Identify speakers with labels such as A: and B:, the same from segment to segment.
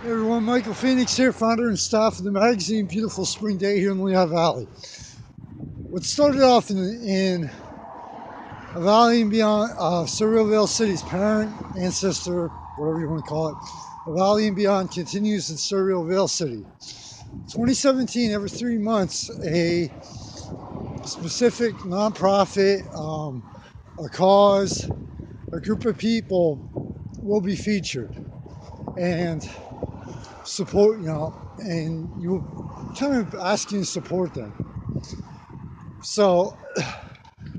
A: Hey everyone, Michael Phoenix here, founder and staff of the magazine. Beautiful spring day here in Lehigh Valley. What started off in a valley and beyond, Surrealville City's parent, ancestor, whatever you want to call it, a valley and beyond continues in Surrealville City. 2017, every 3 months, a specific nonprofit, a cause, a group of people will be featured and support, and you kind of asking to support them. So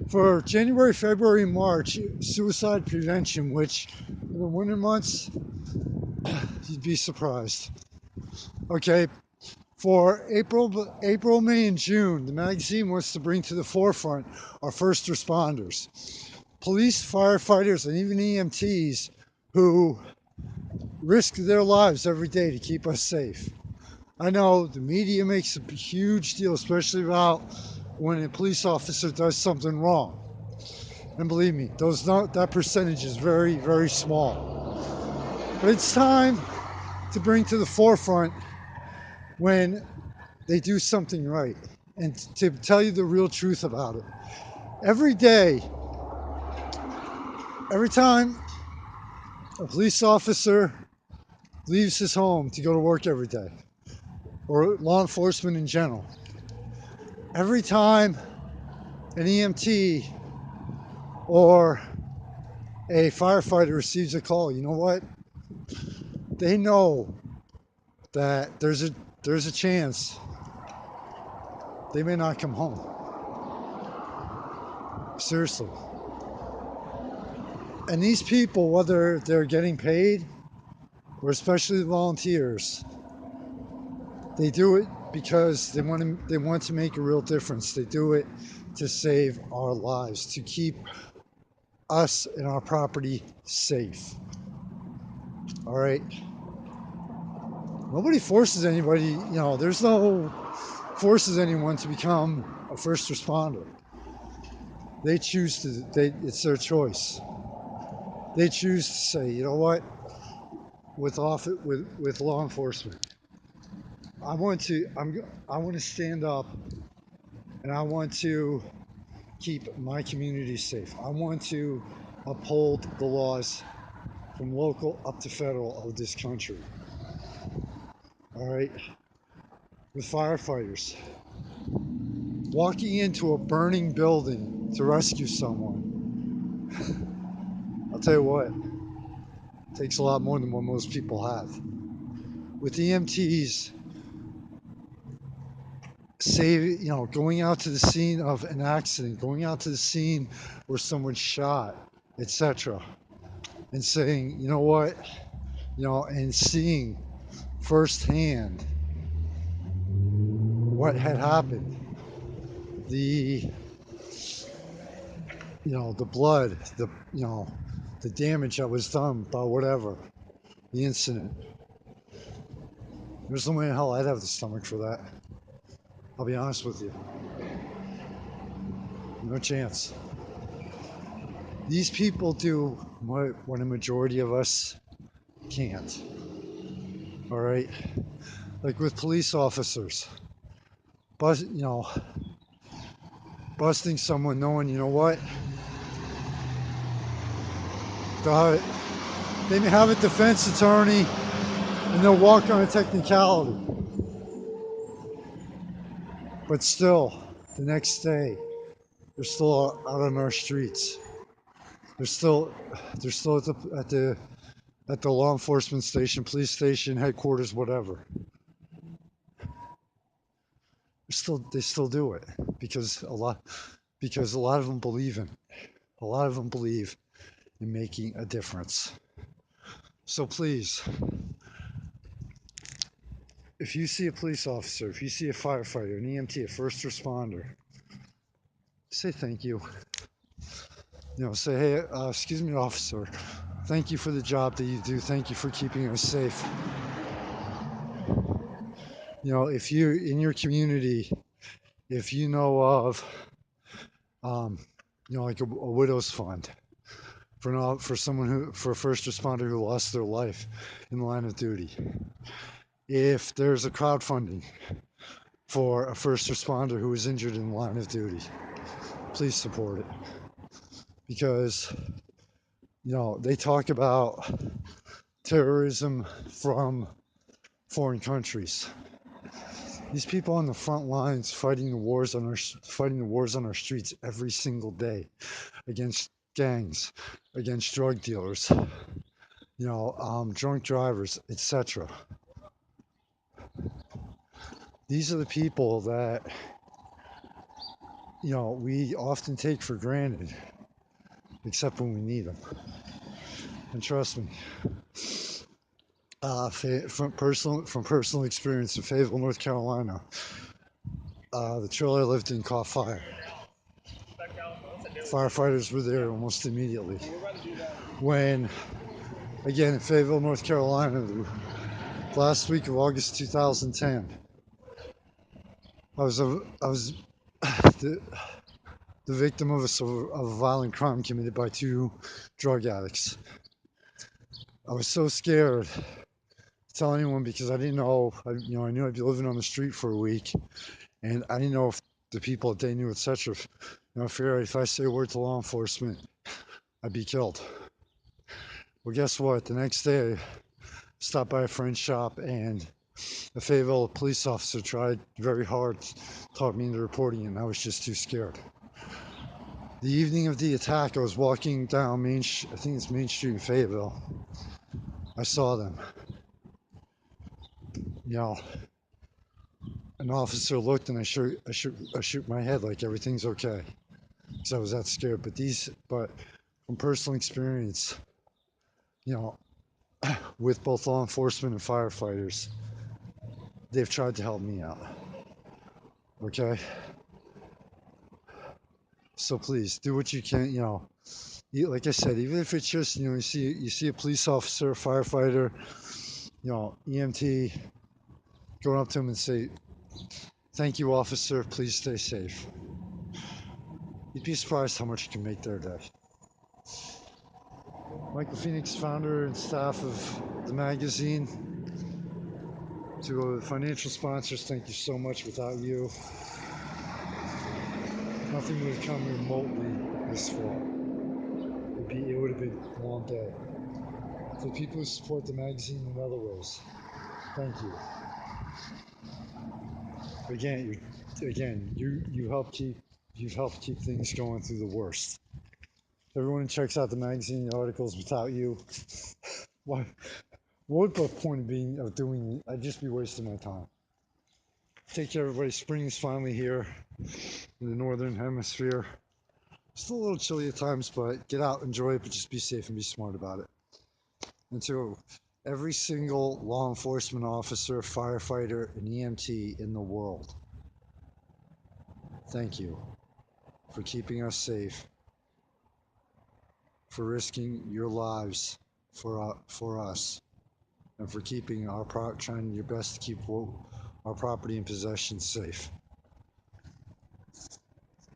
A: for January, February, and March, suicide prevention, which in the winter months, you'd be surprised. Okay, for April, May, and June, the magazine wants to bring to the forefront our first responders, police, firefighters, and even EMTs who risk their lives every day to keep us safe. I know the media makes a huge deal, especially about when a police officer does something wrong. And believe me, that percentage is very, very small. But it's time to bring to the forefront when they do something right and to tell you the real truth about it. Every day, every time a police officer leaves his home to go to work every day, or law enforcement in general, every time an EMT or a firefighter receives a call, you know what? They know that there's a chance they may not come home. Seriously. And these people, whether they're getting paid or especially the volunteers, they do it because they want to make a real difference. They do it to save our lives, to keep us and our property safe. All right. Nobody forces anybody, there's no forces anyone to become a first responder. They choose to, it's their choice. They choose to say, you know what, with law enforcement, I want to stand up and I want to keep my community safe. I want to uphold the laws from local up to federal of this country. All right. With firefighters, walking into a burning building to rescue someone, I'll tell you what, it takes a lot more than what most people have. With EMTs, going out to the scene of an accident, going out to the scene where someone's shot, etc., and saying, you know what, and seeing firsthand what had happened, the, the blood, the damage that was done by whatever, the incident. There's no way in hell I'd have the stomach for that. I'll be honest with you. No chance. These people do what a majority of us can't. All right? Like with police officers, busting someone knowing, you know what? They may have a defense attorney and they'll walk on a technicality. But still, the next day, they're still out on our streets. They're still at the law enforcement station, police station, headquarters, whatever. They still do it because a lot of them believe in making a difference. So please, if you see a police officer, if you see a firefighter, an EMT, a first responder, say thank you. Say, hey, excuse me, officer. Thank you for the job that you do. Thank you for keeping us safe. If you in your community, if you know of, like a widow's fund, for a first responder who lost their life in the line of duty. If there's a crowdfunding for a first responder who was injured in the line of duty, please support it. Because, they talk about terrorism from foreign countries. These people on the front lines fighting the wars on our streets every single day against gangs, against drug dealers, drunk drivers, etc. These are the people that we often take for granted, except when we need them. And trust me, from personal experience in Fayetteville, North Carolina, the trailer I lived in caught fire. Firefighters were there almost immediately. When, again, in Fayetteville, North Carolina, the last week of August 2010, I was the victim of a violent crime committed by two drug addicts. I was so scared to tell anyone because I didn't know. I knew I'd be living on the street for a week, and I didn't know if the people that they knew, etc. I figured if I say a word to law enforcement, I'd be killed. Well, guess what? The next day, I stopped by a friend's shop, and a Fayetteville police officer tried very hard to talk me into reporting it, and I was just too scared. The evening of the attack, I was walking down I think it's Main Street in Fayetteville. I saw them. An officer looked, and I shook my head like everything's okay, because I was that scared. But from personal experience, with both law enforcement and firefighters, they've tried to help me out. Okay? So please do what you can, like I said, even if it's just, you see a police officer, a firefighter, EMT, going up to him and say, "Thank you, officer, please stay safe." You'd be surprised how much you can make their day. Michael Phoenix, founder and staff of the magazine. To the financial sponsors, thank you so much. Without you, nothing would have come remotely this far. It would have been a long day. For people who support the magazine in other ways, thank you. Again, you've helped keep things going through the worst. Everyone who checks out the magazine, the articles, without you, what would the point of doing? I'd just be wasting my time. Take care, everybody. Spring is finally here in the northern hemisphere. Still a little chilly at times, but get out, enjoy it, but just be safe and be smart about it. And to every single law enforcement officer, firefighter, and EMT in the world, thank you for keeping us safe, for risking your lives for us, and for keeping trying your best to keep our property and possessions safe.